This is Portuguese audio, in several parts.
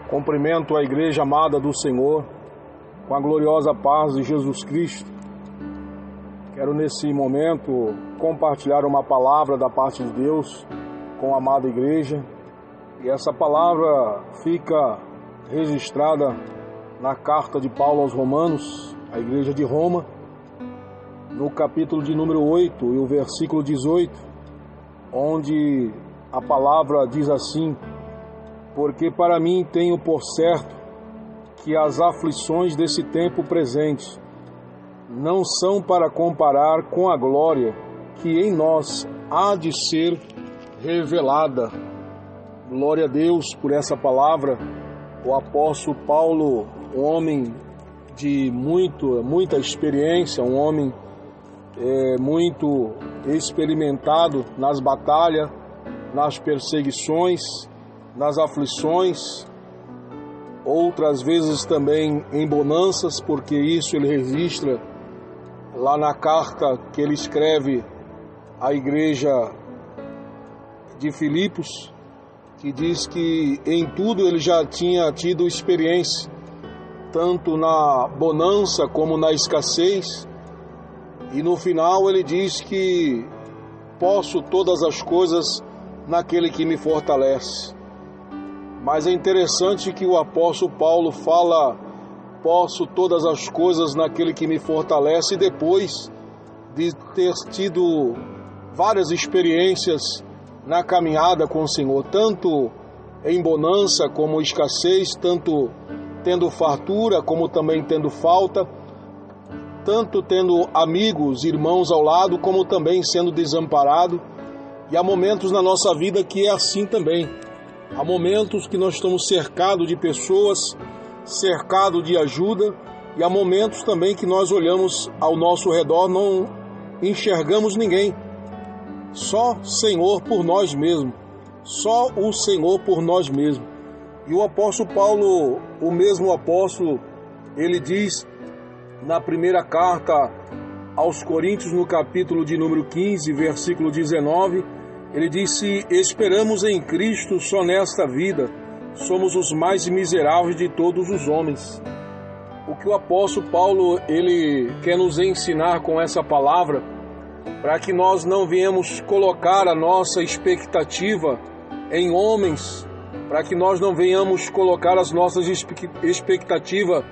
Cumprimento a igreja amada do Senhor com a gloriosa paz de Jesus Cristo. Quero nesse momento compartilhar uma palavra da parte de Deus com a amada igreja. E essa palavra fica registrada na carta de Paulo aos Romanos, à igreja de Roma, no capítulo de número 8 e o versículo 18, onde a palavra diz assim: porque para mim tenho por certo que as aflições desse tempo presente não são para comparar com a glória que em nós há de ser revelada. Glória a Deus por essa palavra. O apóstolo Paulo, um homem de muita experiência, um homem muito experimentado nas batalhas, nas perseguições, nas aflições, outras vezes também em bonanças, porque isso ele registra lá na carta que ele escreve à igreja de Filipos, que diz que em tudo ele já tinha tido experiência, tanto na bonança como na escassez, e no final ele diz que posso todas as coisas naquele que me fortalece. Mas é interessante que o apóstolo Paulo fala, posso todas as coisas naquele que me fortalece, depois de ter tido várias experiências na caminhada com o Senhor, tanto em bonança como escassez, tanto tendo fartura como também tendo falta, tanto tendo amigos, irmãos ao lado, como também sendo desamparado. E há momentos na nossa vida que é assim também. Há momentos que nós estamos cercados de pessoas, cercados de ajuda, e há momentos também que nós olhamos ao nosso redor, não enxergamos ninguém. Só Senhor por nós mesmos. Só o Senhor por nós mesmos. E o apóstolo Paulo, o mesmo apóstolo, ele diz na primeira carta aos Coríntios, no capítulo de número 15, versículo 19, ele diz: se esperamos em Cristo só nesta vida, somos os mais miseráveis de todos os homens. O que o apóstolo Paulo ele quer nos ensinar com essa palavra, para que nós não venhamos colocar a nossa expectativa em homens, para que nós não venhamos colocar as nossas expectativas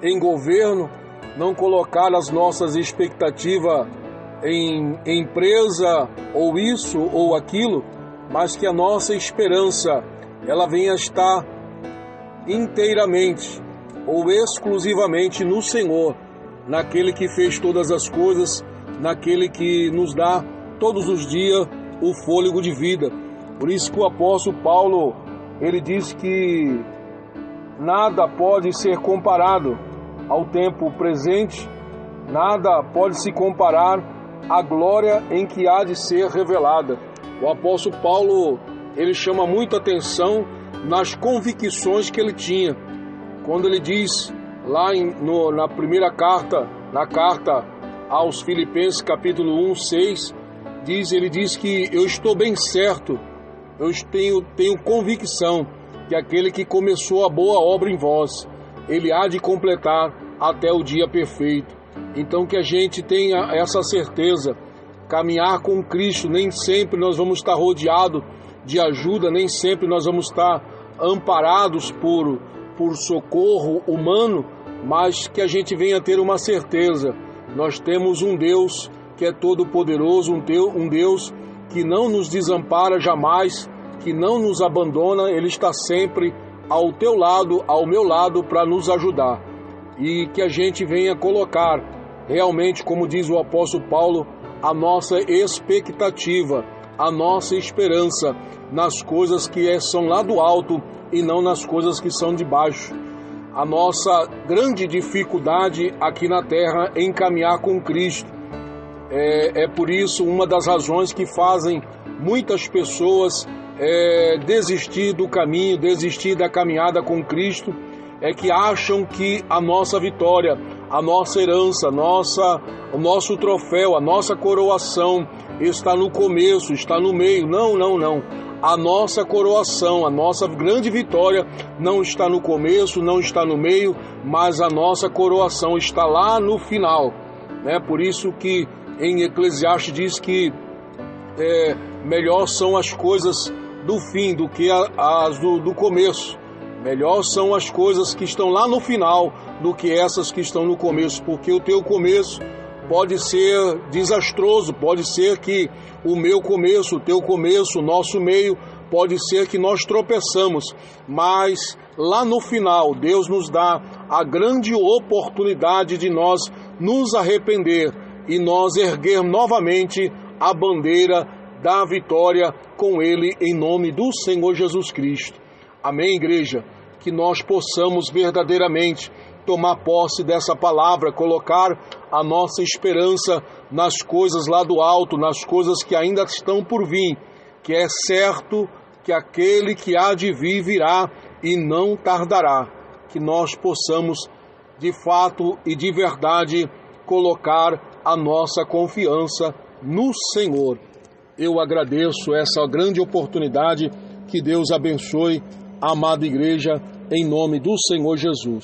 em governo, não colocar as nossas expectativas em empresa, ou isso ou aquilo, mas que a nossa esperança ela venha estar inteiramente ou exclusivamente no Senhor, naquele que fez todas as coisas, naquele que nos dá todos os dias o fôlego de vida. Por isso que o apóstolo Paulo ele diz que nada pode ser comparado ao tempo presente, nada pode se comparar a glória em que há de ser revelada. O apóstolo Paulo, ele chama muita atenção nas convicções que ele tinha. Quando ele diz lá na primeira carta, na carta aos Filipenses, capítulo 1, 6, ele diz que eu estou bem certo, eu tenho convicção que aquele que começou a boa obra em vós, ele há de completar até o dia perfeito. Então que a gente tenha essa certeza, caminhar com Cristo, nem sempre nós vamos estar rodeados de ajuda, nem sempre nós vamos estar amparados por socorro humano, mas que a gente venha ter uma certeza, nós temos um Deus que é todo poderoso, um Deus que não nos desampara jamais, que não nos abandona, Ele está sempre ao teu lado, ao meu lado, para nos ajudar. E que a gente venha colocar realmente, como diz o apóstolo Paulo, a nossa expectativa, a nossa esperança nas coisas que são lá do alto e não nas coisas que são de baixo. A nossa grande dificuldade aqui na terra é caminhar com Cristo. É por isso uma das razões que fazem muitas pessoas desistir do caminho, desistir da caminhada com Cristo, é que acham que a nossa vitória, a nossa herança, o nosso troféu, a nossa coroação está no começo, está no meio. Não. a nossa coroação, a nossa grande vitória não está no começo, não está no meio, mas a nossa coroação está lá no final, né? Por isso que em Eclesiastes diz que melhor são as coisas do fim do que as do começo. Melhor são as coisas que estão lá no final do que essas que estão no começo, porque o teu começo pode ser desastroso, pode ser que o meu começo, o teu começo, o nosso meio, pode ser que nós tropeçamos, mas lá no final Deus nos dá a grande oportunidade de nós nos arrepender e nós erguer novamente a bandeira da vitória com Ele em nome do Senhor Jesus Cristo. Amém, igreja? Que nós possamos verdadeiramente tomar posse dessa palavra, colocar a nossa esperança nas coisas lá do alto, nas coisas que ainda estão por vir, que é certo que aquele que há de vir virá e não tardará. Que nós possamos, de fato e de verdade, colocar a nossa confiança no Senhor. Eu agradeço essa grande oportunidade. Que Deus abençoe a amada igreja, em nome do Senhor Jesus.